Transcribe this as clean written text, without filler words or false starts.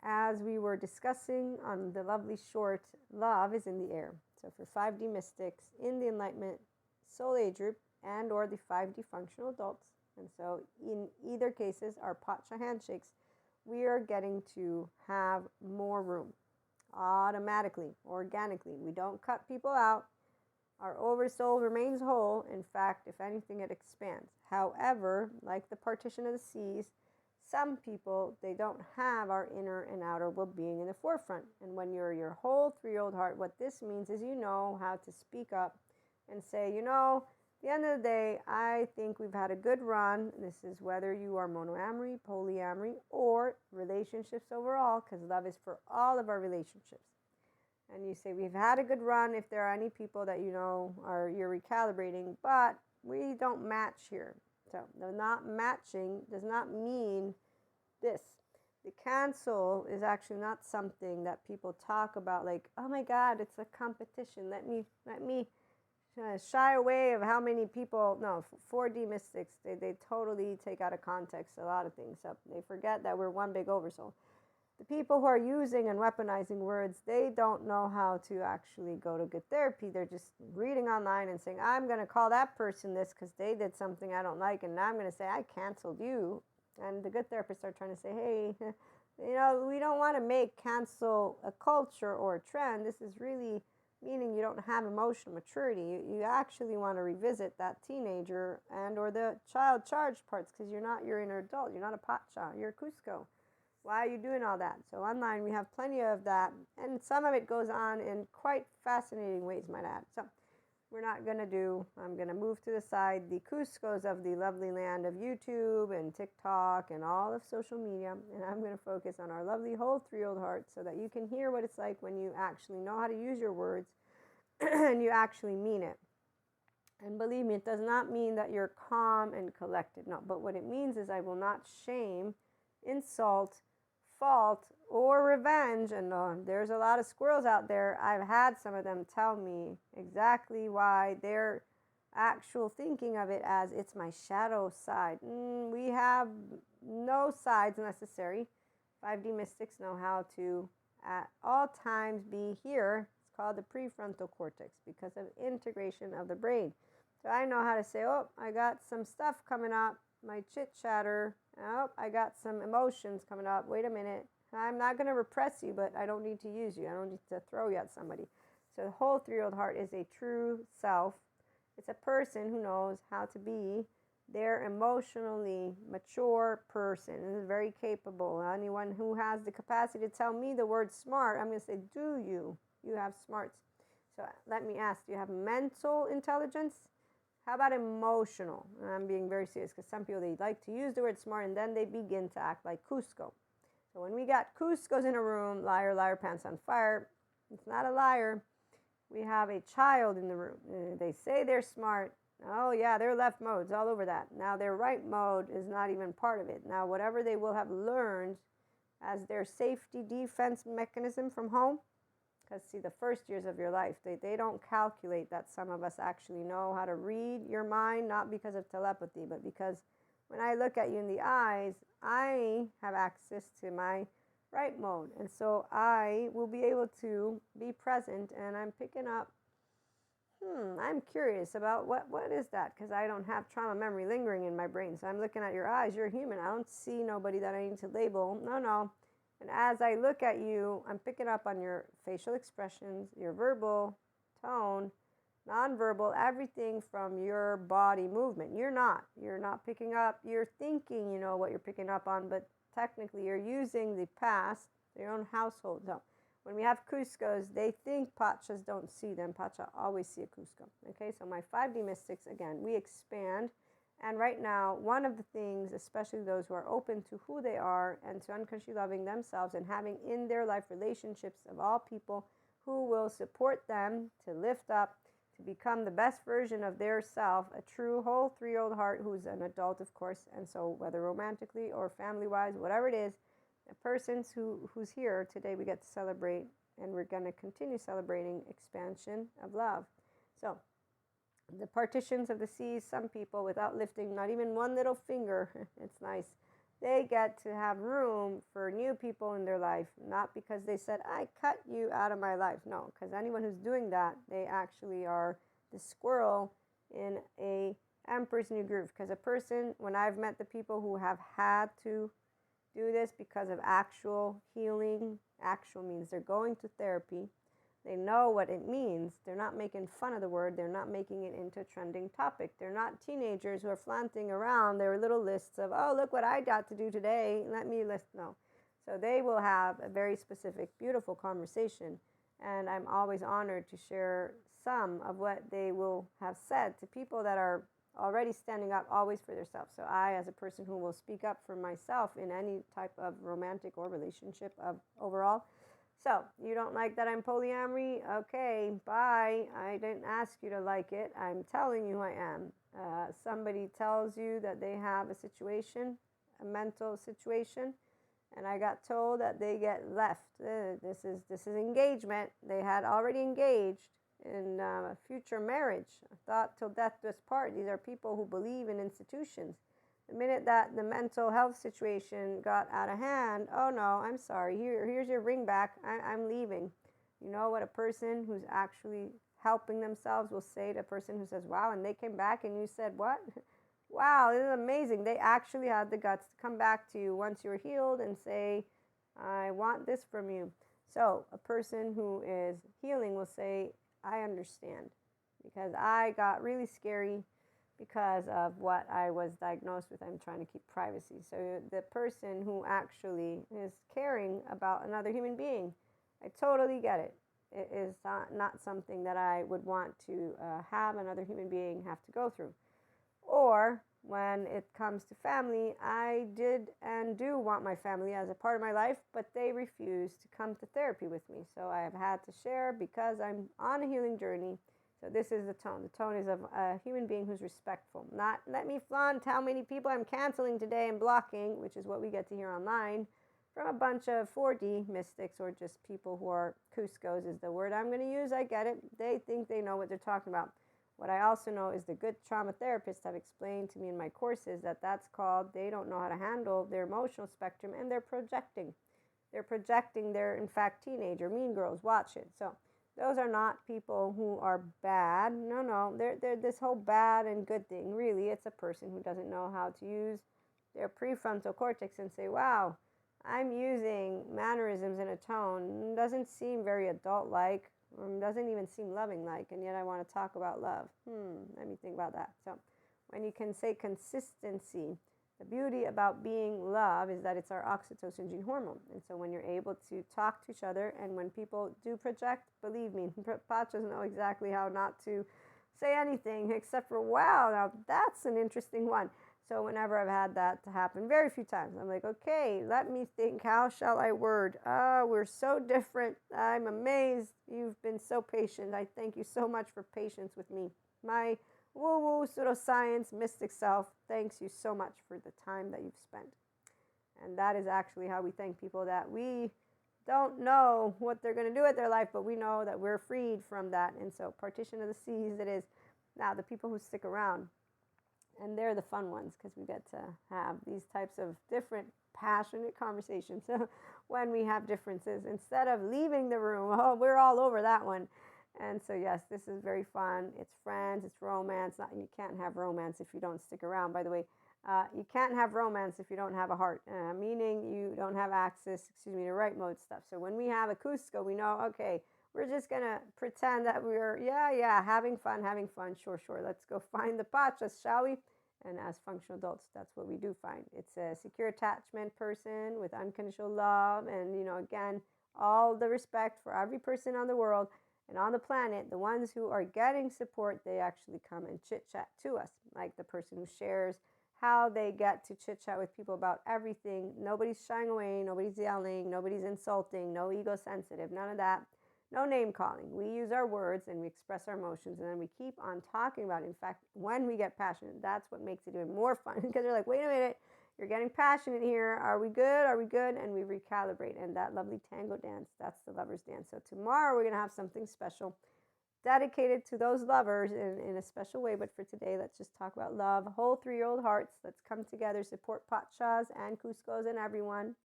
as we were discussing on the lovely short, love is in the air. So for 5D mystics in the enlightenment soul age group and or the 5D functional adults, and so in either cases, our Pacha handshakes, we are getting to have more room automatically, organically. We don't cut people out. Our oversoul remains whole. In fact, if anything, it expands. However, like the partition of the seas, some people, they don't have our inner and outer well-being in the forefront. And when you're your whole 3-year-old heart, what this means is you know how to speak up and say, you know, at the end of the day, I think we've had a good run. This is whether you are monoamory, polyamory, or relationships overall, because love is for all of our relationships. And you say, we've had a good run if there are any people that you know you're recalibrating, but we don't match here. So the not matching does not mean this. The cancel is actually not something that people talk about like, oh my God, it's a competition. Let me shy away of how many people. No, 4D mystics, they totally take out of context a lot of things. So they forget that we're one big oversoul. The people who are using and weaponizing words, they don't know how to actually go to good therapy. They're just reading online and saying, I'm going to call that person this because they did something I don't like, and now I'm going to say I canceled you. And the good therapists are trying to say, hey, you know, we don't want to make cancel a culture or a trend. This is really meaning you don't have emotional maturity. You actually want to revisit that teenager and or the child charge parts, because you're not your inner adult. You're not a Pacha. You're a Cusco. Why are you doing all that? So online we have plenty of that, and some of it goes on in quite fascinating ways, might add. So we're not going to do, I'm going to move to the side, the Cuscos of the lovely land of YouTube and TikTok and all of social media, and I'm going to focus on our lovely whole 3-year-old heart so that you can hear what it's like when you actually know how to use your words and you actually mean it. And believe me, it does not mean that you're calm and collected. No, but what it means is I will not shame, insult, fault, or revenge. And there's a lot of squirrels out there. I've had some of them tell me exactly why their actual thinking of it as it's my shadow side. We have no sides necessary. 5D mystics know how to at all times be here. It's called the prefrontal cortex because of integration of the brain. So I know how to say, oh, I got some stuff coming up, my chit chatter. Oh, I got some emotions coming up. Wait a minute. I'm not going to repress you, but I don't need to use you. I don't need to throw you at somebody. So the whole 3-year-old heart is a true self. It's a person who knows how to be their emotionally mature person and is very capable. Anyone who has the capacity to tell me the word smart, I'm going to say, do you? You have smarts. So let me ask, do you have mental intelligence? How about emotional? And I'm being very serious because some people, they like to use the word smart and then they begin to act like Cusco. So when we got Cuscos in a room, liar, liar, pants on fire, it's not a liar. We have a child in the room. They say they're smart. Oh yeah, their left mode's all over that. Now their right mode is not even part of it. Now whatever they will have learned as their safety defense mechanism from home, because see, the first years of your life, they don't calculate that some of us actually know how to read your mind, not because of telepathy, but because when I look at you in the eyes, I have access to my right mode. And so I will be able to be present, and I'm picking up, I'm curious about what is that? Because I don't have trauma memory lingering in my brain. So I'm looking at your eyes. You're human. I don't see nobody that I need to label. No. And as I look at you, I'm picking up on your facial expressions, your verbal tone, nonverbal, everything from your body movement. You're not picking up, you're thinking you know what you're picking up on, but technically you're using the past, your own household. So when we have Cuscos, they think Pachas don't see them. Pacha always see a Cusco. Okay, so my 5D mystics, again, we expand. And right now, one of the things, especially those who are open to who they are and to unconsciously loving themselves and having in their life relationships of all people who will support them to lift up, to become the best version of their self, a true whole 3-year-old heart who's an adult, of course. And so whether romantically or family-wise, whatever it is, the persons who's here today, we get to celebrate, and we're going to continue celebrating expansion of love. So the partitions of the seas, some people, without lifting not even one little finger, it's nice, they get to have room for new people in their life, not because they said, I cut you out of my life. No, because anyone who's doing that, they actually are the squirrel in a emperor's new groove. Because a person, when I've met the people who have had to do this because of actual healing, actual means they're going to therapy, they know what it means. They're not making fun of the word. They're not making it into a trending topic. They're not teenagers who are flaunting around their little lists of, oh, look what I got to do today. Let me list. No. So they will have a very specific, beautiful conversation. And I'm always honored to share some of what they will have said to people that are already standing up always for themselves. So I, as a person who will speak up for myself in any type of romantic or relationship of overall. So, you don't like that I'm polyamory? Okay, bye. I didn't ask you to like it. I'm telling you I am. Somebody tells you that they have a situation, a mental situation, and I got told that they get left. This is engagement. They had already engaged in a future marriage. I thought till death do us part. These are people who believe in institutions. The minute that the mental health situation got out of hand, oh no, I'm sorry, here's your ring back, I'm leaving. You know what a person who's actually helping themselves will say to a person who says, wow, and they came back and you said, what? Wow, this is amazing. They actually had the guts to come back to you once you're healed and say, I want this from you. So a person who is healing will say, I understand, because I got really scary because of what I was diagnosed with. I'm trying to keep privacy. So the person who actually is caring about another human being, I totally get it. It is not something that I would want to have another human being have to go through. Or when it comes to family, I did and do want my family as a part of my life, but they refuse to come to therapy with me. So I have had to share because I'm on a healing journey. So this is the tone. The tone is of a human being who's respectful. Not let me flaunt how many people I'm canceling today and blocking, which is what we get to hear online from a bunch of 4D mystics or just people who are Cuscos is the word I'm going to use. I get it. They think they know what they're talking about. What I also know is the good trauma therapists have explained to me in my courses that that's called they don't know how to handle their emotional spectrum and they're projecting. They're projecting their, in fact, teenager, mean girls, watch it. So those are not people who are bad. No, they're this whole bad and good thing. Really, it's a person who doesn't know how to use their prefrontal cortex and say, wow, I'm using mannerisms in a tone. Doesn't seem very adult-like. Doesn't even seem loving-like, and yet I want to talk about love. Let me think about that. So when you can say consistency, the beauty about being love is that it's our oxytocin gene hormone. And so when you're able to talk to each other, and when people do project, believe me, Pachas know exactly how not to say anything except for, wow, now that's an interesting one. So whenever I've had that to happen, very few times, I'm like, okay, let me think, how shall I word? We're so different. I'm amazed. You've been so patient. I thank you so much for patience with me. My woo-woo pseudoscience mystic self thanks you so much for the time that you've spent. And that is actually how we thank people that we don't know what they're going to do with their life, but we know that we're freed from that. And so partition of the seas it is. Now the people who stick around, and they're the fun ones because we get to have these types of different passionate conversations when we have differences instead of leaving the room. Oh, we're all over that one. And so, yes, this is very fun. It's friends, it's romance. You can't have romance if you don't stick around, by the way. You can't have romance if you don't have a heart, meaning you don't have access, to right mode stuff. So when we have a Cusco, we know, okay, we're just going to pretend that we're, having fun, sure. Let's go find the Pachas, shall we? And as functional adults, that's what we do find. It's a secure attachment person with unconditional love. And, again, all the respect for every person on the world and on the planet. The ones who are getting support, they actually come and chit-chat to us. Like the person who shares how they get to chit-chat with people about everything. Nobody's shying away. Nobody's yelling. Nobody's insulting. No ego sensitive. None of that. No name calling. We use our words and we express our emotions and then we keep on talking about it. In fact, when we get passionate, that's what makes it even more fun because they're like, wait a minute, you're getting passionate here. Are we good? Are we good? And we recalibrate. And that lovely tango dance, that's the lover's dance. So tomorrow we're going to have something special. dedicated to those lovers in a special way. But for today, let's just talk about love. Whole 3-year-old hearts. Let's come together, support Pachas and Cuscos and everyone.